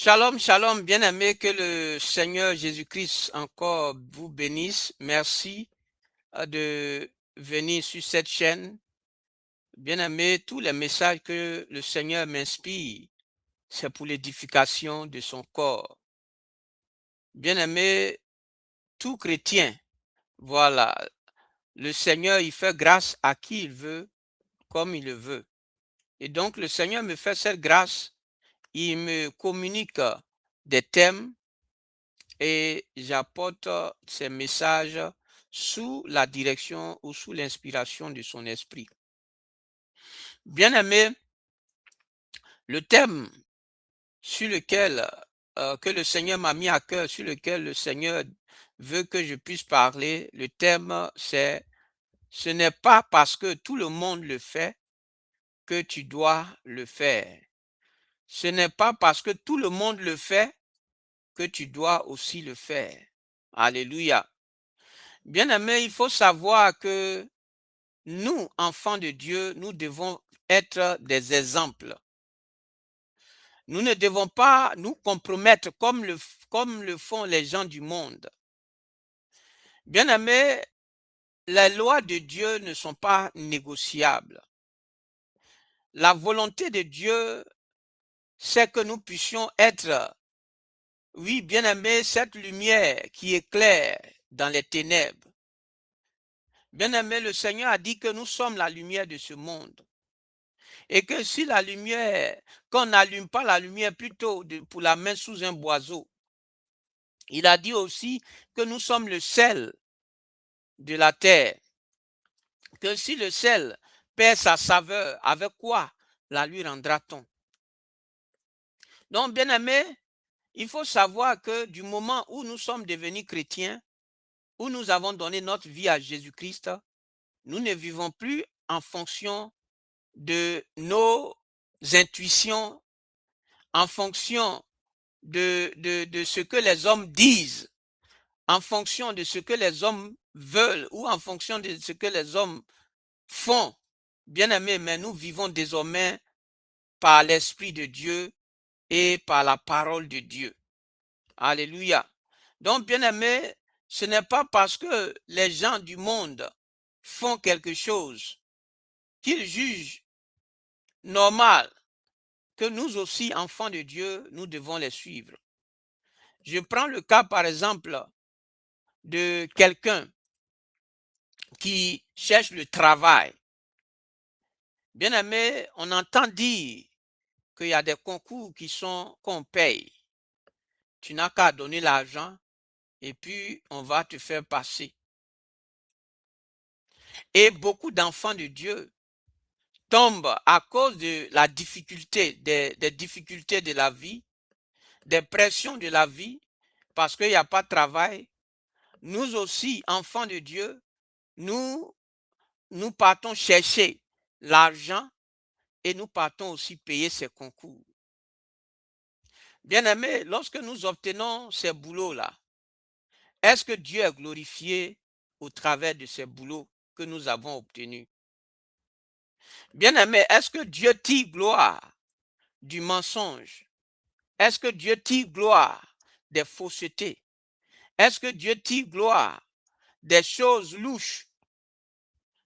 Shalom, shalom, bien-aimé, que le Seigneur Jésus-Christ encore vous bénisse. Merci de venir sur cette chaîne. Bien-aimé, tous les messages que le Seigneur m'inspire, c'est pour l'édification de son corps. Bien-aimé, tout chrétien, voilà, le Seigneur, il fait grâce à qui il veut, comme il le veut. Et donc, le Seigneur me fait cette grâce, il me communique des thèmes et j'apporte ces messages sous la direction ou sous l'inspiration de son esprit. Bien-aimé, le thème sur lequel que le Seigneur m'a mis à cœur, sur lequel le Seigneur veut que je puisse parler, le thème c'est ce n'est pas parce que tout le monde le fait que tu dois le faire. Ce n'est pas parce que tout le monde le fait que tu dois aussi le faire. Alléluia. Bien-aimé, il faut savoir que nous, enfants de Dieu, nous devons être des exemples. Nous ne devons pas nous compromettre comme le font les gens du monde. Bien-aimés, les lois de Dieu ne sont pas négociables. La volonté de Dieu, c'est que nous puissions être, oui, bien-aimés, cette lumière qui éclaire dans les ténèbres. Bien-aimé, le Seigneur a dit que nous sommes la lumière de ce monde. Et que si la lumière, qu'on n'allume pas la lumière plutôt pour la mettre sous un boiseau, il a dit aussi que nous sommes le sel de la terre. Que si le sel perd sa saveur, avec quoi la lui rendra-t-on? Donc, bien aimé, il faut savoir que du moment où nous sommes devenus chrétiens, où nous avons donné notre vie à Jésus-Christ, nous ne vivons plus en fonction de nos intuitions, en fonction de ce que les hommes disent, en fonction de ce que les hommes veulent ou en fonction de ce que les hommes font. Bien-aimés, mais nous vivons désormais par l'Esprit de Dieu et par la parole de Dieu. Alléluia. Donc, bien-aimés, ce n'est pas parce que les gens du monde font quelque chose qu'ils jugent normal que nous aussi, enfants de Dieu, nous devons les suivre. Je prends le cas, par exemple, de quelqu'un qui cherche le travail. Bien aimé, on entend dire qu'il y a des concours qu'on paye. Tu n'as qu'à donner l'argent et puis on va te faire passer. Et beaucoup d'enfants de Dieu tombent à cause de la difficulté, des difficultés de la vie, des pressions de la vie, parce qu'il n'y a pas de travail. Nous aussi, enfants de Dieu, nous partons chercher l'argent et nous partons aussi payer ces concours. Bien-aimés, lorsque nous obtenons ces boulots-là, est-ce que Dieu est glorifié au travers de ces boulots que nous avons obtenus? Bien-aimés, est-ce que Dieu tire gloire du mensonge? Est-ce que Dieu tire gloire des faussetés? Est-ce que Dieu tire gloire des choses louches?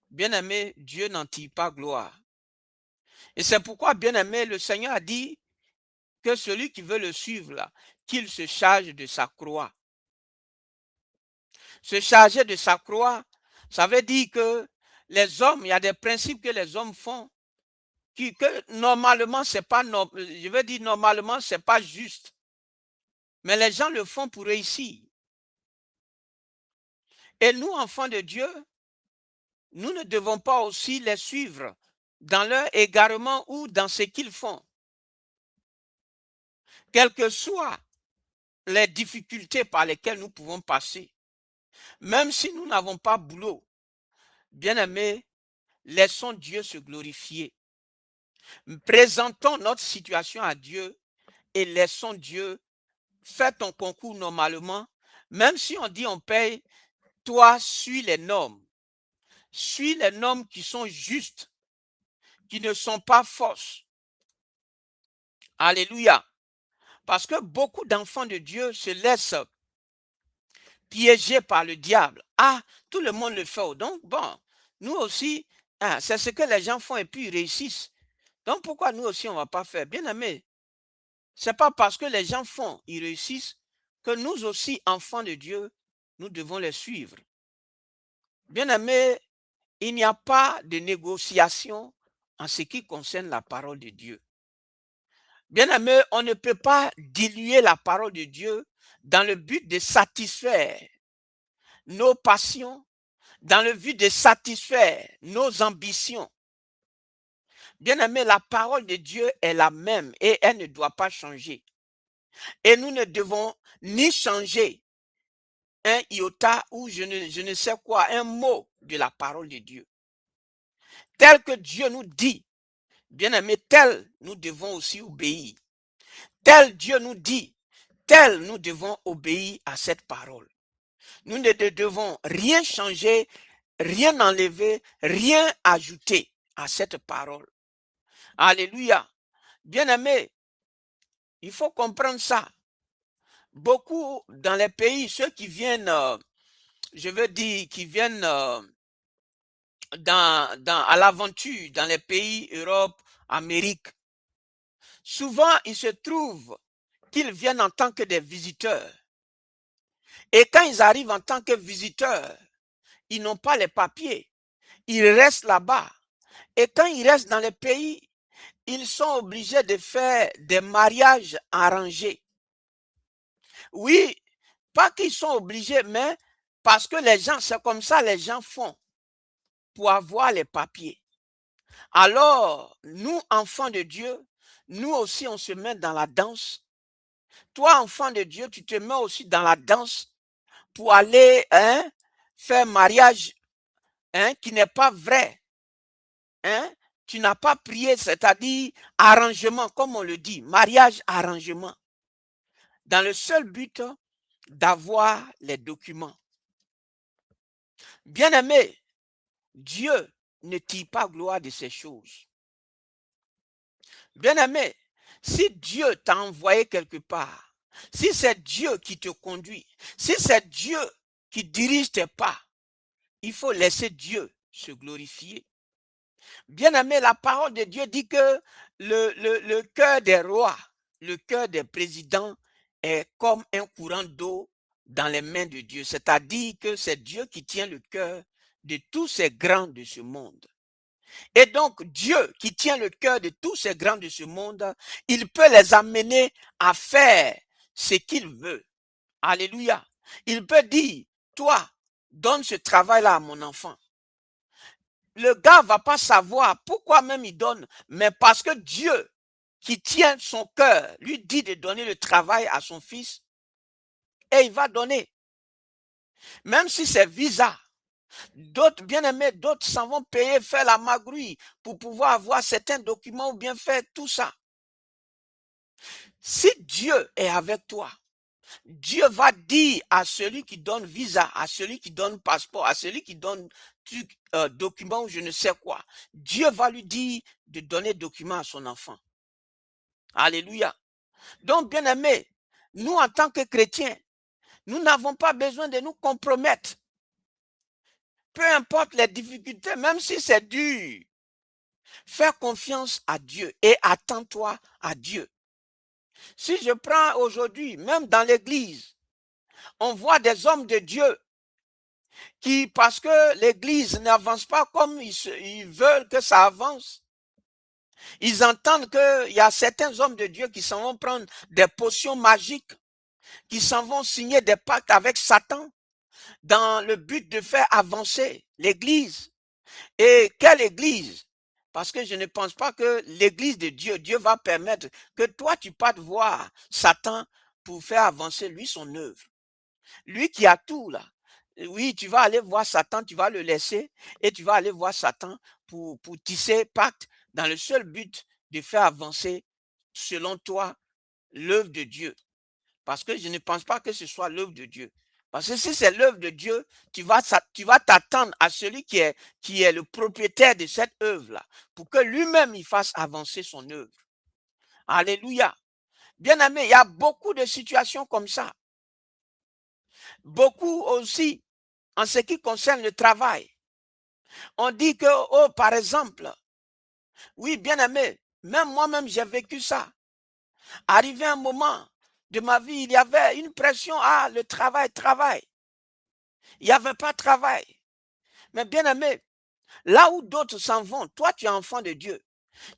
Bien-aimés, Dieu n'en tire pas gloire. Et c'est pourquoi, bien-aimé, le Seigneur a dit que celui qui veut le suivre, là, qu'il se charge de sa croix. Se charger de sa croix, ça veut dire que les hommes, il y a des principes que les hommes font que normalement, c'est pas, je veux dire, normalement, c'est pas juste. Mais les gens le font pour réussir. Et nous, enfants de Dieu, nous ne devons pas aussi les suivre dans leur égarement ou dans ce qu'ils font. Quelles que soient les difficultés par lesquelles nous pouvons passer, même si nous n'avons pas boulot, bien aimés, laissons Dieu se glorifier. Présentons notre situation à Dieu et laissons Dieu faire ton concours normalement. Même si on dit on paye, toi, suis les normes. Suis les normes qui sont justes, qui ne sont pas fausses. Alléluia. Parce que beaucoup d'enfants de Dieu se laissent piéger par le diable. Ah, tout le monde le fait. Donc, bon, nous aussi, c'est ce que les gens font et puis ils réussissent. Donc, pourquoi nous aussi, on ne va pas faire? Bien aimé, ce n'est pas parce que les gens font, ils réussissent, que nous aussi, enfants de Dieu, nous devons les suivre. Bien aimé, il n'y a pas de négociation en ce qui concerne la parole de Dieu. Bien aimé, on ne peut pas diluer la parole de Dieu dans le but de satisfaire nos passions, dans le but de satisfaire nos ambitions. Bien aimé, la parole de Dieu est la même et elle ne doit pas changer. Et nous ne devons ni changer un iota ou je ne sais quoi, un mot de la parole de Dieu. Tel que Dieu nous dit, bien aimé, tel nous devons aussi obéir. Tel Dieu nous dit, tel nous devons obéir à cette parole. Nous ne devons rien changer, rien enlever, rien ajouter à cette parole. Alléluia. Bien-aimé, il faut comprendre ça. Beaucoup dans les pays, ceux qui viennent, je veux dire, qui viennent à l'aventure, dans les pays Europe, Amérique, souvent ils se trouvent qu'ils viennent en tant que des visiteurs. Et quand ils arrivent en tant que visiteurs, ils n'ont pas les papiers. Ils restent là-bas. Et quand ils restent dans les pays, ils sont obligés de faire des mariages arrangés. Oui, pas qu'ils sont obligés, mais parce que les gens, c'est comme ça les gens font pour avoir les papiers. Alors, nous, enfants de Dieu, nous aussi, on se met dans la danse. Toi, enfant de Dieu, tu te mets aussi dans la danse pour aller faire mariage qui n'est pas vrai. Tu n'as pas prié, c'est-à-dire arrangement, comme on le dit, mariage arrangement, dans le seul but d'avoir les documents. Bien-aimé, Dieu ne tire pas gloire de ces choses. Bien-aimé, si Dieu t'a envoyé quelque part, si c'est Dieu qui te conduit, si c'est Dieu qui dirige tes pas, il faut laisser Dieu se glorifier. Bien-aimé, la parole de Dieu dit que le cœur des rois, le cœur des présidents est comme un courant d'eau dans les mains de Dieu. C'est-à-dire que c'est Dieu qui tient le cœur de tous ces grands de ce monde. Et donc, Dieu qui tient le cœur de tous ces grands de ce monde, il peut les amener à faire ce qu'il veut. Alléluia. Il peut dire, toi, donne ce travail-là à mon enfant. Le gars ne va pas savoir pourquoi même il donne, mais parce que Dieu qui tient son cœur lui dit de donner le travail à son fils et il va donner. Même si c'est visa, d'autres bien-aimés, d'autres s'en vont payer, faire la magouille pour pouvoir avoir certains documents ou bien faire tout ça. Si Dieu est avec toi, Dieu va dire à celui qui donne visa, à celui qui donne passeport, à celui qui donne document ou je ne sais quoi, Dieu va lui dire de donner document à son enfant. Alléluia. Donc, bien aimé, nous en tant que chrétiens, nous n'avons pas besoin de nous compromettre. Peu importe les difficultés, même si c'est dur, fais confiance à Dieu et attends-toi à Dieu. Si je prends aujourd'hui, même dans l'église, on voit des hommes de Dieu qui, parce que l'église n'avance pas comme ils veulent que ça avance, ils entendent qu'il y a certains hommes de Dieu qui s'en vont prendre des potions magiques, qui s'en vont signer des pactes avec Satan dans le but de faire avancer l'église. Et quelle église? Parce que je ne pense pas que l'église de Dieu, Dieu va permettre que toi tu partes voir Satan pour faire avancer lui son œuvre. Lui qui a tout là. Oui, tu vas aller voir Satan, tu vas le laisser et tu vas aller voir Satan pour tisser pacte dans le seul but de faire avancer, selon toi, l'œuvre de Dieu. Parce que je ne pense pas que ce soit l'œuvre de Dieu. Parce que si c'est l'œuvre de Dieu, tu vas t'attendre à celui qui est le propriétaire de cette œuvre-là, pour que lui-même il fasse avancer son œuvre. Alléluia. Bien aimé, il y a beaucoup de situations comme ça. Beaucoup aussi en ce qui concerne le travail. On dit que, oh, par exemple, oui, bien aimé, même moi-même, j'ai vécu ça. Arrivé un moment de ma vie, il y avait une pression, ah, le travail, travail. Il n'y avait pas de travail. Mais bien aimé, là où d'autres s'en vont, toi, tu es enfant de Dieu.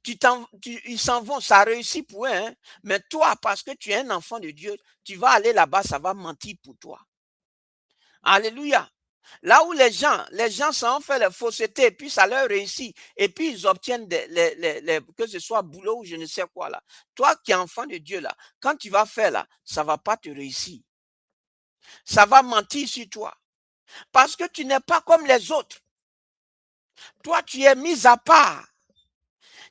Ils s'en vont, ça réussit pour eux, hein? Mais toi, parce que tu es un enfant de Dieu, tu vas aller là-bas, ça va mentir pour toi. Alléluia. Là où les gens s'en fait les faussetés, puis ça leur réussit, et puis ils obtiennent que ce soit boulot ou je ne sais quoi là. Toi qui es enfant de Dieu là, quand tu vas faire là, ça ne va pas te réussir. Ça va mentir sur toi. Parce que tu n'es pas comme les autres. Toi, tu es mis à part.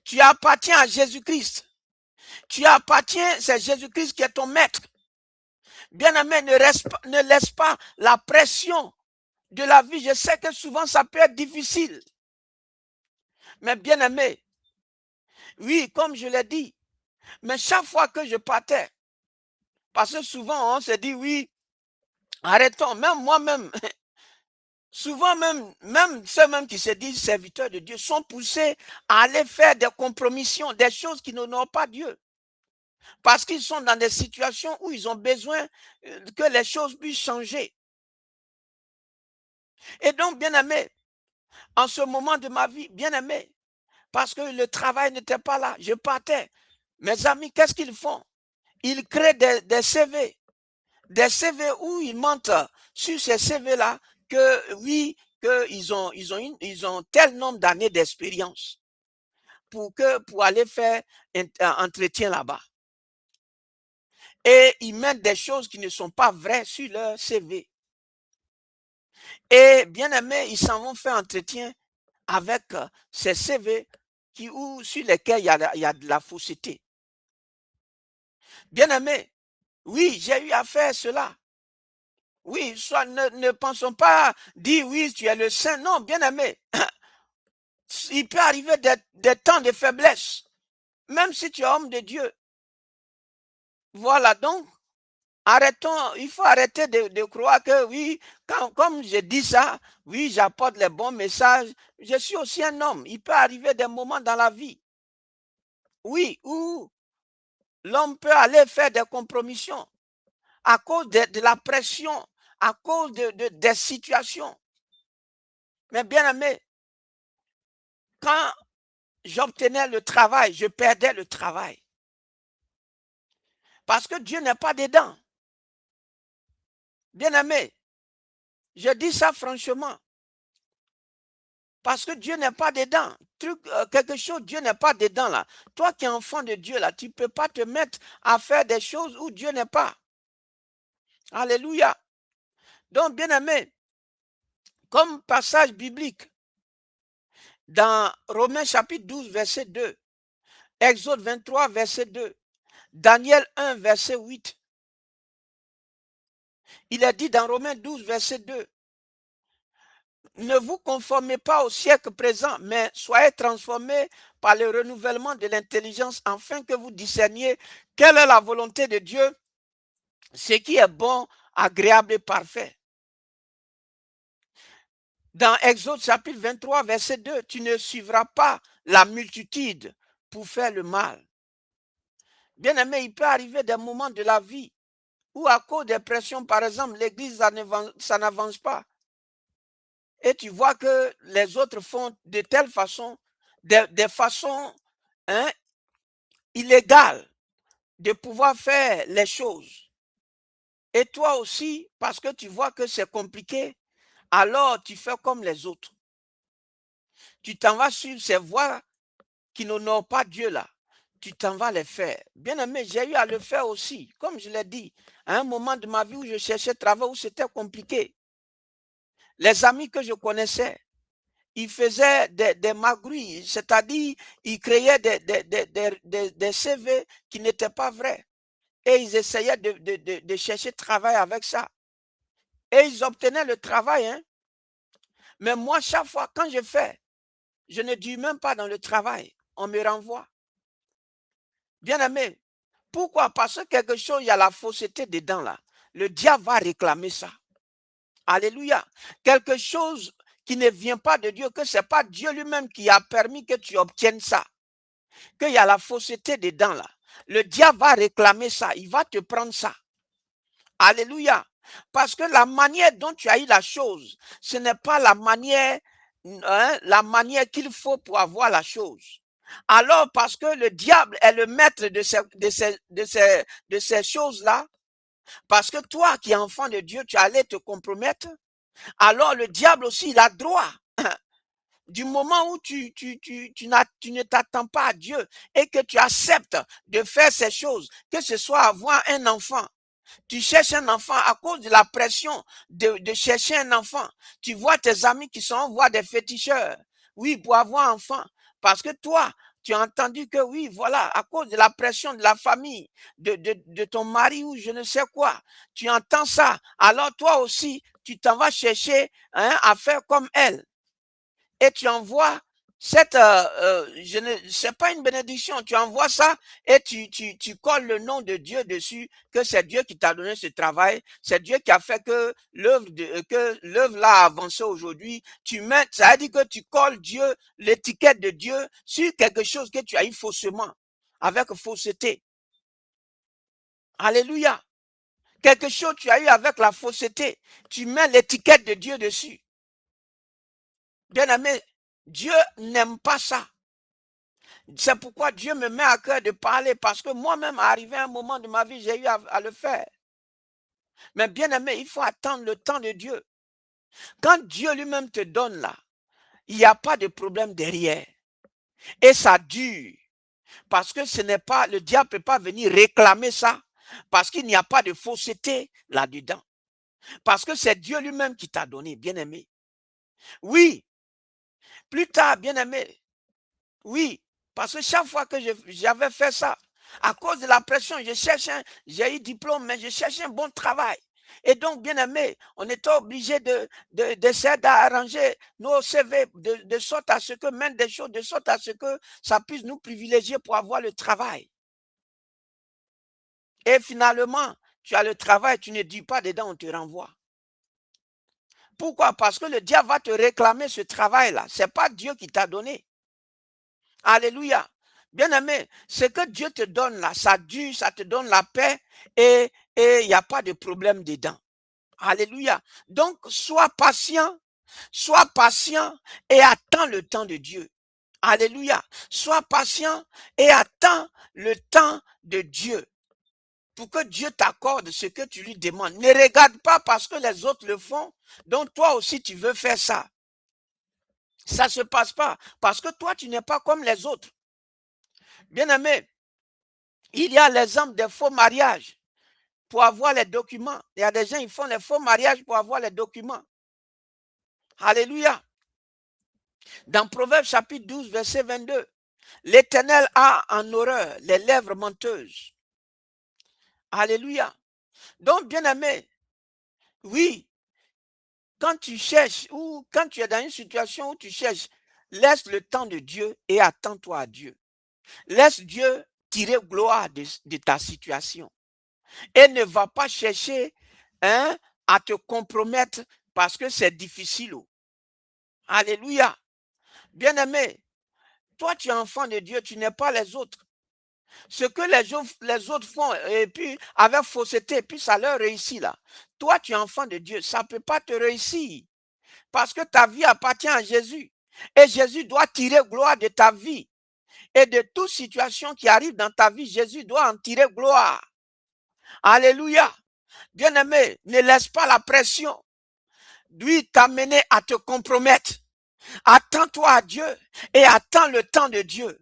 Tu appartiens à Jésus-Christ. Tu appartiens, c'est Jésus-Christ qui est ton maître. Bien-aimé, ne laisse pas la pression de la vie. Je sais que souvent ça peut être difficile. Mais bien-aimé, oui, comme je l'ai dit, mais chaque fois que je partais, parce que souvent on se dit oui, arrêtons, même moi-même, souvent même ceux qui se disent serviteurs de Dieu sont poussés à aller faire des compromissions, des choses qui n'honorent pas Dieu. Parce qu'ils sont dans des situations où ils ont besoin que les choses puissent changer. Et donc, bien-aimé, en ce moment de ma vie, bien-aimé, parce que le travail n'était pas là, je partais. Mes amis, qu'est-ce qu'ils font? Ils créent des CV. Des CV où ils mentent sur ces CV-là que oui, qu'ils ont tel nombre d'années d'expérience pour aller faire un entretien là-bas. Et ils mettent des choses qui ne sont pas vraies sur leur CV. Et bien aimé, ils s'en vont faire entretien avec ces CV sur lesquels il y a de la fausseté. Bien aimé, oui, j'ai eu à faire cela. Oui, soit ne pensons pas dire oui, tu es le saint. Non, bien aimé, il peut arriver des temps de faiblesse, même si tu es homme de Dieu. Voilà, donc, arrêtons, il faut arrêter de croire que oui, comme je dis ça, oui, j'apporte les bons messages. Je suis aussi un homme. Il peut arriver des moments dans la vie, oui, où l'homme peut aller faire des compromissions à cause de la pression, à cause des situations. Mais bien aimé, quand j'obtenais le travail, je perdais le travail. Parce que Dieu n'est pas dedans. Bien aimé, je dis ça franchement. Parce que Dieu n'est pas dedans. Quelque chose, Dieu n'est pas dedans là. Toi qui es enfant de Dieu là, tu ne peux pas te mettre à faire des choses où Dieu n'est pas. Alléluia. Donc, bien aimé, comme passage biblique, dans Romains chapitre 12, verset 2, Exode 23, verset 2, Daniel 1, verset 8, il est dit dans Romains 12, verset 2, ne vous conformez pas au siècle présent, mais soyez transformés par le renouvellement de l'intelligence afin que vous discerniez quelle est la volonté de Dieu, ce qui est bon, agréable et parfait. Dans Exode chapitre 23, verset 2, tu ne suivras pas la multitude pour faire le mal. Bien aimé, il peut arriver des moments de la vie où à cause des pressions, par exemple, l'église, ça n'avance pas. Et tu vois que les autres font de telle façon, des façons hein, illégales de pouvoir faire les choses. Et toi aussi, parce que tu vois que c'est compliqué, alors tu fais comme les autres. Tu t'en vas suivre ces voies qui n'honorent pas Dieu là. Tu t'en vas les faire. Bien aimé, j'ai eu à le faire aussi, comme je l'ai dit, à un moment de ma vie où je cherchais travail, où c'était compliqué. Les amis que je connaissais, ils faisaient des magouilles, c'est-à-dire ils créaient des CV qui n'étaient pas vrais. Et ils essayaient de chercher travail avec ça. Et ils obtenaient le travail. Hein. Mais moi, chaque fois, quand je fais, je ne dis même pas dans le travail. On me renvoie. Bien aimé, Pourquoi? Parce que quelque chose, il y a la fausseté dedans là. Le diable va réclamer ça. Alléluia. Quelque chose qui ne vient pas de Dieu, que ce n'est pas Dieu lui-même qui a permis que tu obtiennes ça. Qu'il y a la fausseté dedans là. Le diable va réclamer ça. Il va te prendre ça. Alléluia. Parce que la manière dont tu as eu la chose, ce n'est pas la manière qu'il faut pour avoir la chose. Alors, parce que le diable est le maître de ces choses-là, parce que toi qui es enfant de Dieu, tu allais te compromettre, alors le diable aussi, il a droit. Du moment où tu ne t'attends pas à Dieu et que tu acceptes de faire ces choses, que ce soit avoir un enfant, tu cherches un enfant à cause de la pression de chercher un enfant. Tu vois tes amis qui sont voir des féticheurs. Oui, pour avoir un enfant. Parce que toi, tu as entendu que oui, voilà, à cause de la pression de la famille, de ton mari ou je ne sais quoi, tu entends ça. Alors toi aussi, tu t'en vas chercher à faire comme elle. Et tu envoies cette, c'est pas une bénédiction, tu envoies ça et tu colles le nom de Dieu dessus, que c'est Dieu qui t'a donné ce travail, c'est Dieu qui a fait que l'œuvre là a avancé aujourd'hui. Tu mets, ça veut dire que tu colles Dieu, l'étiquette de Dieu sur quelque chose que tu as eu faussement, avec fausseté. Alléluia. Quelque chose que tu as eu avec la fausseté, tu mets l'étiquette de Dieu dessus. Bien-aimé, Dieu n'aime pas ça. C'est pourquoi Dieu me met à cœur de parler, parce que moi-même, arrivé à un moment de ma vie, j'ai eu à le faire. Mais bien aimé, il faut attendre le temps de Dieu. Quand Dieu lui-même te donne là, il n'y a pas de problème derrière. Et ça dure. Parce que ce n'est pas, le diable ne peut pas venir réclamer ça, parce qu'il n'y a pas de fausseté là-dedans. Parce que c'est Dieu lui-même qui t'a donné, bien aimé. Oui, plus tard, bien aimé, oui, parce que chaque fois que j'avais fait ça, à cause de la pression, j'ai eu diplôme, mais je cherchais un bon travail. Et donc, bien aimé, on était obligé d'essayer d'arranger nos CV de sorte à ce que, même des choses, de sorte à ce que ça puisse nous privilégier pour avoir le travail. Et finalement, tu as le travail, tu ne dis pas dedans, on te renvoie. Pourquoi? Parce que le diable va te réclamer ce travail-là. Ce n'est pas Dieu qui t'a donné. Alléluia. Bien-aimé, ce que Dieu te donne là, ça dure, ça te donne la paix et il n'y a pas de problème dedans. Alléluia. Donc, sois patient et attends le temps de Dieu. Alléluia. Sois patient et attends le temps de Dieu pour que Dieu t'accorde ce que tu lui demandes. Ne regarde pas parce que les autres le font, donc toi aussi tu veux faire ça. Ça ne se passe pas parce que toi tu n'es pas comme les autres. Bien-aimé, il y a l'exemple des faux mariages pour avoir les documents. Il y a des gens qui font les faux mariages pour avoir les documents. Alléluia. Dans Proverbe chapitre 12, verset 22, l'Éternel a en horreur les lèvres menteuses. Alléluia. Donc, bien-aimé, oui, quand tu cherches ou quand tu es dans une situation où tu cherches, laisse le temps de Dieu et attends-toi à Dieu. Laisse Dieu tirer gloire de ta situation. Et ne va pas chercher à te compromettre parce que c'est difficile. Alléluia. Bien-aimé, toi tu es enfant de Dieu, tu n'es pas les autres. Ce que les autres font, et puis avec fausseté, puis ça leur réussit là. Toi tu es enfant de Dieu, ça ne peut pas te réussir. Parce que ta vie appartient à Jésus. Et Jésus doit tirer gloire de ta vie. Et de toute situation qui arrive dans ta vie, Jésus doit en tirer gloire. Alléluia. Bien-aimé, ne laisse pas la pression lui t'amener à te compromettre. Attends-toi à Dieu et attends le temps de Dieu.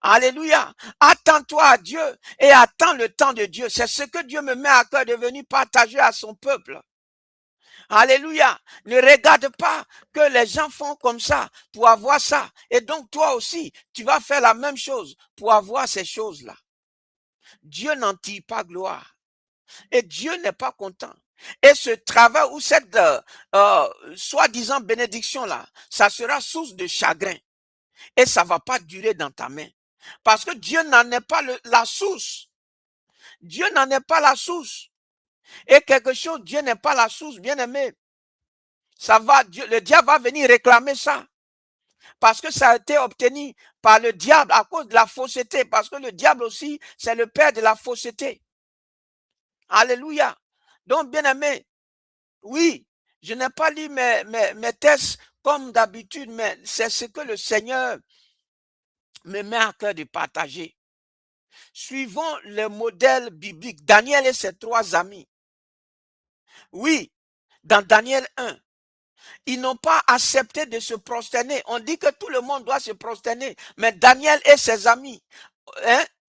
Alléluia. Attends-toi à Dieu et attends le temps de Dieu. C'est ce que Dieu me met à cœur de venir partager à son peuple. Alléluia. Ne regarde pas que les gens font comme ça pour avoir ça. Et donc toi aussi, tu vas faire la même chose pour avoir ces choses-là. Dieu n'en tire pas gloire. Et Dieu n'est pas content. Et ce travail ou cette soi-disant bénédiction-là, ça sera source de chagrin. Et ça ne va pas durer dans ta main. Parce que Dieu n'en est pas la source. Dieu n'en est pas la source. Et quelque chose, Dieu n'est pas la source, bien-aimé. Ça va, le diable va venir réclamer ça. Parce que ça a été obtenu par le diable à cause de la fausseté. Parce que le diable aussi, c'est le père de la fausseté. Alléluia. Donc, bien-aimé, oui, je n'ai pas lu mes tests comme d'habitude, mais c'est ce que le Seigneur me met à cœur de partager. Suivons le modèle biblique. Daniel et ses 3 amis. Oui, dans Daniel 1, ils n'ont pas accepté de se prosterner. On dit que tout le monde doit se prosterner. Mais Daniel et ses amis,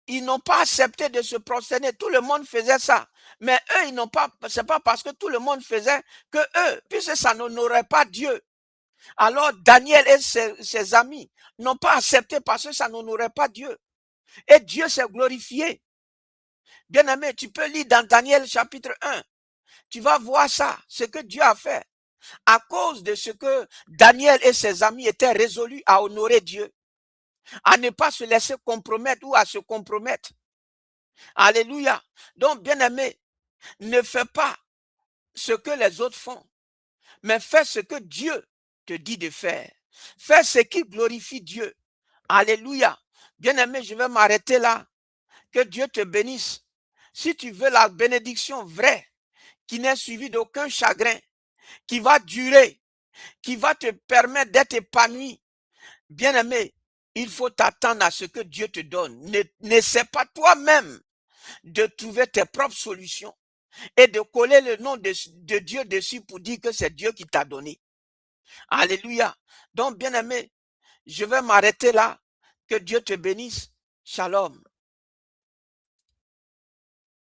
ils n'ont pas accepté de se prosterner. Tout le monde faisait ça. Mais eux, ils n'ont pas, c'est pas parce que tout le monde faisait que eux, puisque ça n'honorait pas Dieu. Alors Daniel et ses amis n'ont pas accepté parce que ça n'honorait pas Dieu. Et Dieu s'est glorifié. Bien-aimé, tu peux lire dans Daniel chapitre 1. Tu vas voir ça, ce que Dieu a fait. À cause de ce que Daniel et ses amis étaient résolus à honorer Dieu, à ne pas se laisser compromettre ou à se compromettre. Alléluia. Donc, bien-aimé, ne fais pas ce que les autres font, mais fais ce que Dieu te dit de faire. Fais ce qui glorifie Dieu. Alléluia. Bien-aimé, je vais m'arrêter là. Que Dieu te bénisse. Si tu veux la bénédiction vraie, qui n'est suivie d'aucun chagrin, qui va durer, qui va te permettre d'être épanoui, bien-aimé, il faut t'attendre à ce que Dieu te donne. N'essaie pas toi-même de trouver tes propres solutions et de coller le nom de Dieu dessus pour dire que c'est Dieu qui t'a donné. Alléluia. Donc, bien-aimé, je vais m'arrêter là. Que Dieu te bénisse. Shalom.